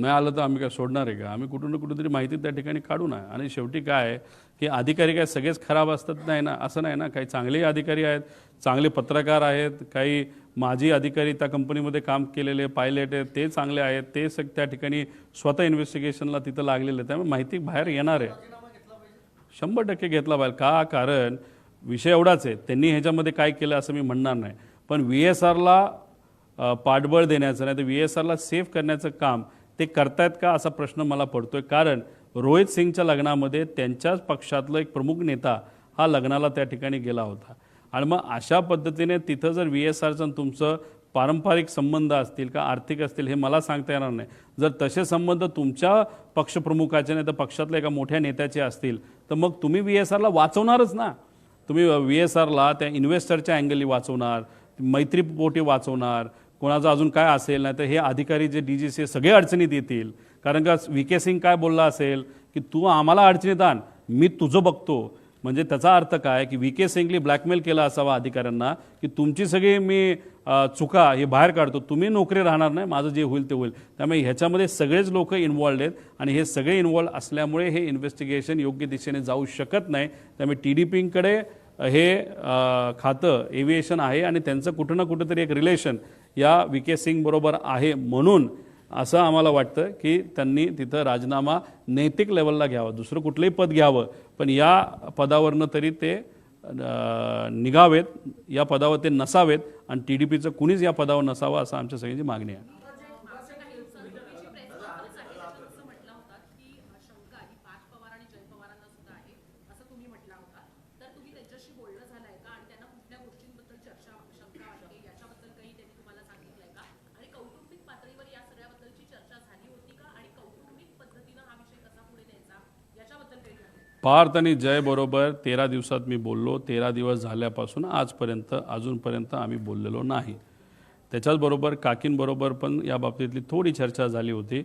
नाही आलं तर आम्ही काय सोडणार आहे का? आम्ही कुठून ना कुठेतरी माहिती त्या ठिकाणी काढू ना. आणि शेवटी काय आहे की अधिकारी काय सगळेच खराब असतात नाही ना, असं नाही ना. काही चांगले अधिकारी आहेत, चांगले पत्रकार आहेत, काही माजी अधिकारी त्या कंपनीमध्ये काम केलेले पायलट आहेत ते चांगले आहेत, ते त्या ठिकाणी स्वतः इन्व्हेस्टिगेशनला तिथं लागलेले, त्यामुळे माहिती बाहेर येणार आहे. 100% घेतला पाहिजे का? कारण विषय एवढाच आहे, त्यांनी ह्याच्यामध्ये काय केलं असं मी म्हणणार नाही, पण VSRला पाठबळ देण्याचं नाही तर VSRला सेफ करण्याचं काम ते करतायत का असा प्रश्न मला पडतोय. कारण रोहित सिंगच्या लग्नामध्ये त्यांच्याच पक्षातलं एक प्रमुख नेता हा लग्नाला त्या ठिकाणी गेला होता. आणि मग अशा पद्धतीने तिथं जर VSRचं तुमचं पारंपरिक संबंध असतील का आर्थिक असतील हे मला सांगता येणार नाही. जर तसे संबंध तुमच्या पक्षप्रमुखाचे नाही तर पक्षातल्या एका मोठ्या नेत्याचे असतील तर मग तुम्ही VSRला वाचवणारच ना. तुम्ही VSRला त्या इन्व्हेस्टरच्या अँगलनी वाचवणार, मैत्रीपोटी वाचवणार, कोणाचं अजून काय असेल नाही तर हे अधिकारी जे DGC सगळे अडचणीत येतील. कारण का VK सिंग काय बोलला असेल की तू आम्हाला अडचणीत आण, मी तुझं बघतो. म्हणजे त्याचा अर्थ काय की VK सिंगली ब्लॅकमेल केला असावा अधिकाऱ्यांना की तुमची सगळी मी चुका हे बाहेर काढतो, तुम्ही नोकरी राहणार नाही, माझं जे होईल ते होईल. त्यामुळे ह्याच्यामध्ये सगळेच लोक इन्वॉल्ड आहेत आणि हे सगळे इन्वॉल्ड असल्यामुळे हे इन्व्हेस्टिगेशन योग्य दिशेने जाऊ शकत नाही. त्यामुळे TDPकडे हे खातं एव्हिएशन आहे आणि त्यांचं कुठं ना कुठंतरी एक रिलेशन या VK सिंग बरोबर आहे. म्हणून असं आम्हाला वाटतं की त्यांनी तिथं राजीनामा नैतिक लेवलला घ्यावा, दुसरं कुठलंही पद घ्यावं पण या पदावरनं तरी ते निघावेत, या पदावर ते नसावेत आणि TDPचं कुणीच या पदावर नसावं असं आमच्या सगळ्यांची मागणी आहे. पार्थ आणि जय बरोबर 13 दिवसात मी बोललो. 13 दिवस झाल्यापासून आजपर्यंत अजूनपर्यंत आम्ही बोललेलो नाही. त्याच्याचबरोबर काकींबरोबर पण या बाबतीतली थोडी चर्चा झाली होती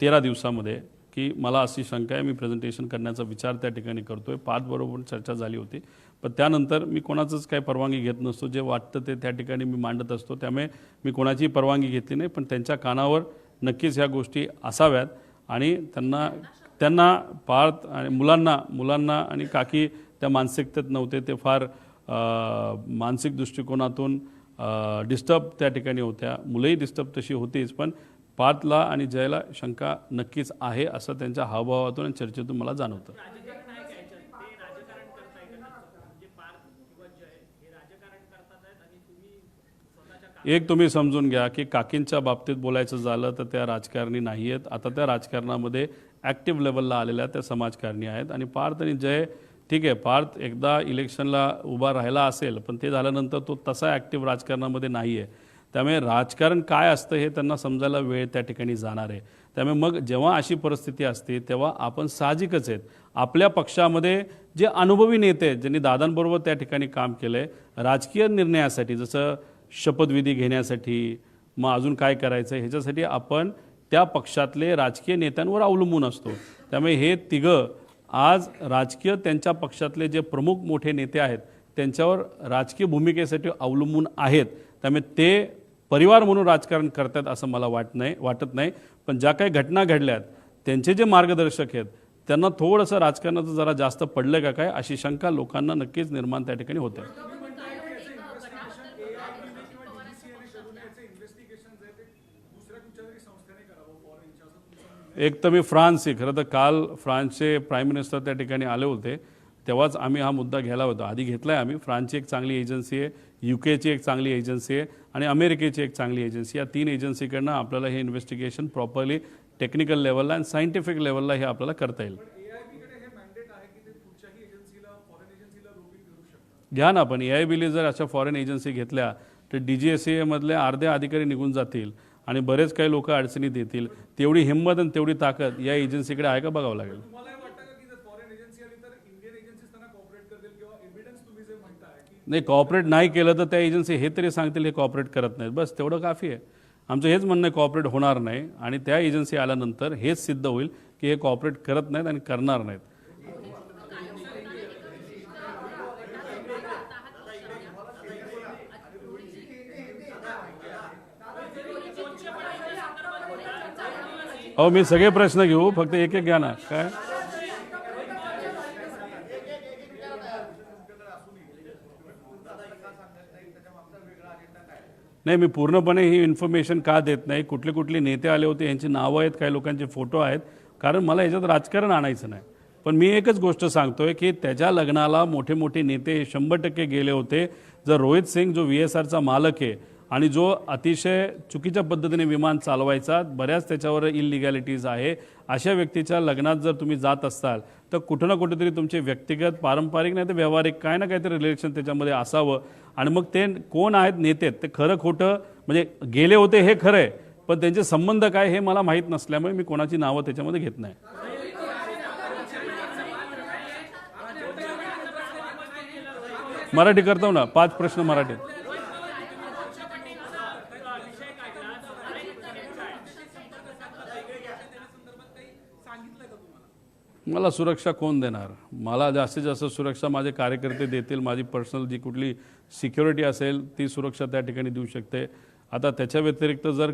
13 दिवसामध्ये की मला अशी शंका आहे, मी प्रेझेंटेशन करण्याचा विचार त्या ठिकाणी करतोय. पार्थबरोबर चर्चा झाली होती पण त्यानंतर मी कोणाचंच काही परवानगी घेत नसतो, जे वाटतं ते त्या ठिकाणी मी मांडत असतो. त्यामुळे मी कोणाचीही परवानगी घेतली नाही. पण त्यांच्या कानावर नक्कीच ह्या गोष्टी असाव्यात आणि त्यांना पार्थ आणि मुलांना आणि काकी त्या मानसिकतेत नव्हते, ते फार मानसिक दृष्टिकोनातून डिस्टर्ब त्या ठिकाणी होत्या. मुलंही डिस्टर्ब तशी होतीच, पण पार्थला आणि जयला शंका नक्कीच आहे असं त्यांच्या हावभावातून आणि चर्चेतून मला जाणवतं. एक तुम्ही समजून घ्या की काकींच्या बाबतीत बोलायचं झालं तर त्या राजकारणी नाही आहेत. आता त्या राजकारणामध्ये ॲक्टिव्ह लेवलला आलेल्या त्या समाजकारणी आहेत. आणि पार्थ आणि जय ठीक आहे, पार्थ एकदा इलेक्शनला उभा राहिला असेल पण ते झाल्यानंतर तो तसा ॲक्टिव्ह राजकारणामध्ये नाही आहे. त्यामुळे राजकारण काय असतं हे त्यांना समजायला वेळ त्या ठिकाणी जाणार आहे. त्यामुळे मग जेव्हा अशी परिस्थिती असते तेव्हा आपण साहजिकच आहेत आपल्या पक्षामध्ये जे अनुभवी नेते आहेत, ज्यांनी दादांबरोबर त्या ठिकाणी काम केलं आहे राजकीय निर्णयासाठी, जसं शपथविधी घेण्यासाठी, मग अजून काय करायचं ह्याच्यासाठी आपण त्या पक्षातले राजकीय नेत्यांवर अवलंबून असतो. त्यामुळे हे तिघं आज राजकीय त्यांच्या पक्षातले जे प्रमुख मोठे नेते आहेत त्यांच्यावर राजकीय भूमिकेसाठी अवलंबून आहेत. त्यामुळे ते परिवार म्हणून राजकारण करतात असं मला वाटत नाही. पण ज्या काही घटना घडल्यात त्यांचे जे मार्गदर्शक आहेत त्यांना थोडंसं राजकारणाचं जरा जास्त पडलं का काय अशी शंका लोकांना नक्कीच निर्माण त्या ठिकाणी होते. एक तर मी फ्रान्सची खरं तर काल फ्रान्सचे प्राईम मिनिस्टर त्या ठिकाणी आले होते तेव्हाच आम्ही हा मुद्दा घ्यायला होता. आधी घेतला आहे आम्ही. फ्रान्सची एक चांगली एजन्सी आहे, UKची एक चांगली एजन्सी आहे आणि अमेरिकेची एक चांगली एजन्सी. या 3 एजन्सीकडनं आपल्याला हे इन्व्हेस्टिगेशन प्रॉपरली टेक्निकल लेवलला आणि सायंटिफिक लेवलला हे आपल्याला करता येईल. घ्या ना, पण AIBने जर अशा फॉरेन एजन्सी घेतल्या तर DGSA मधले अर्धे अधिकारी निघून जातील आणि बरेच काही लोक अडचणीत येतील. तेवढी हिंमत आणि तेवढी ताकद या एजन्सीकडे आहे का बघावं लागेल. नाही, कॉपरेट नाही केलं तर त्या एजन्सी हे तरी सांगतील हे कॉपरेट करत नाहीत, बस तेवढं काफी आहे. आमचं हेच म्हणणं आहे कॉपरेट होणार नाही आणि त्या एजन्सी आल्यानंतर हेच सिद्ध होईल की हे कॉपरेट करत नाहीत आणि करणार नाहीत. अहो मी सगळे प्रश्न घेऊ, फक्त एक एक घ्या ना. काय नाही, मी पूर्णपणे ही इन्फॉर्मेशन का देत नाही, कुठले कुठले नेते आले होते यांची नावं आहेत, काही लोकांचे फोटो आहेत, कारण मला याच्यात राजकारण आणायचं नाही. पण मी एकच गोष्ट सांगतोय की त्याच्या लग्नाला मोठे मोठे नेते 100% गेले होते. जर रोहित सिंग जो VSRचा मालक आहे आणि जो अतिशय चुकीच्या पद्धतीने विमान चालवायचा, बऱ्याच त्याच्यावर इलिगॅलिटीज आहे, अशा व्यक्तीच्या लग्नात जर तुम्ही जात असाल तर कुठं ना कुठेतरी तुमचे व्यक्तिगत, पारंपरिक नाही तर व्यावहारिक काय ना काहीतरी रिलेशन त्याच्यामध्ये असावं. आणि मग ते कोण आहेत नेते, ते खरं खोटं म्हणजे गेले होते हे खरं आहे, पण त्यांचे संबंध काय हे मला माहीत नसल्यामुळे मी कोणाची नावं त्याच्यामध्ये घेत नाही. मराठी करतो ना, 5 प्रश्न मराठीत. मला सुरक्षा कोण देणार? मला जास्तीत जास्त सुरक्षा माझे कार्यकर्ते देतील. माझी पर्सनल जी कुठली सिक्युरिटी असेल ती सुरक्षा त्या ठिकाणी देऊ शकते. आता त्याच्या व्यतिरिक्त जर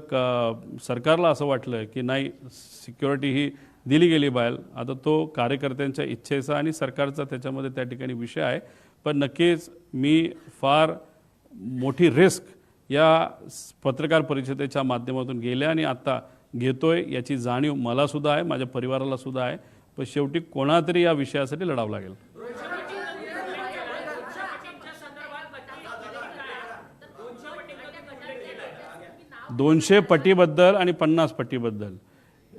सरकारला असं वाटलं की नाही सिक्युरिटी ही दिली गेली बाहेर, आता तो कार्यकर्त्यांच्या इच्छेचा आणि सरकारचा त्याच्यामध्ये त्या ठिकाणी विषय आहे. पण नक्कीच मी फार मोठी रिस्क या पत्रकार परिषदेच्या माध्यमातून गेल्या आणि आता घेतोय याची जाणीव मला सुद्धा आहे, माझ्या परिवाराला सुद्धा आहे. पण शेवटी कोणातरी या विषयासाठी लढावं लागेल. 200 पटीबद्दल आणि 50 पटीबद्दल,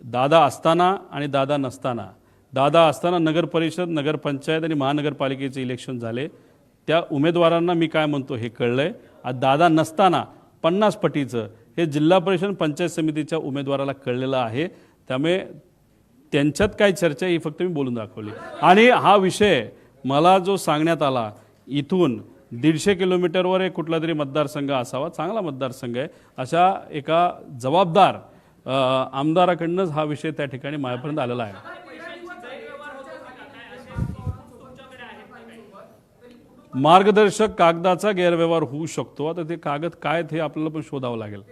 दादा असताना आणि दादा नसताना, दादा असताना नगर परिषद, नगरपंचायत आणि महानगरपालिकेचे इलेक्शन झाले, त्या उमेदवारांना मी काय म्हणतो हे कळलंय. दादा नसताना 50 पटीचं हे जिल्हा परिषद पंचायत समितीच्या उमेदवाराला कळलेलं आहे. त्यामुळे त्यांच्यात काय चर्चा ही फक्त मी बोलून दाखवली. आणि हा विषय मला जो सांगण्यात आला, इथून 150 किलोमीटरवर एक कुठला तरी मतदारसंघ असावा, चांगला मतदारसंघ आहे, अशा एका जबाबदार आमदाराकडनंच हा विषय त्या ठिकाणी माझ्यापर्यंत आलेला आहे. मार्गदर्शक कागदाचा गैरव्यवहार होऊ शकतो. आता ते कागद काय हे आपल्याला पण शोधावं लागेल.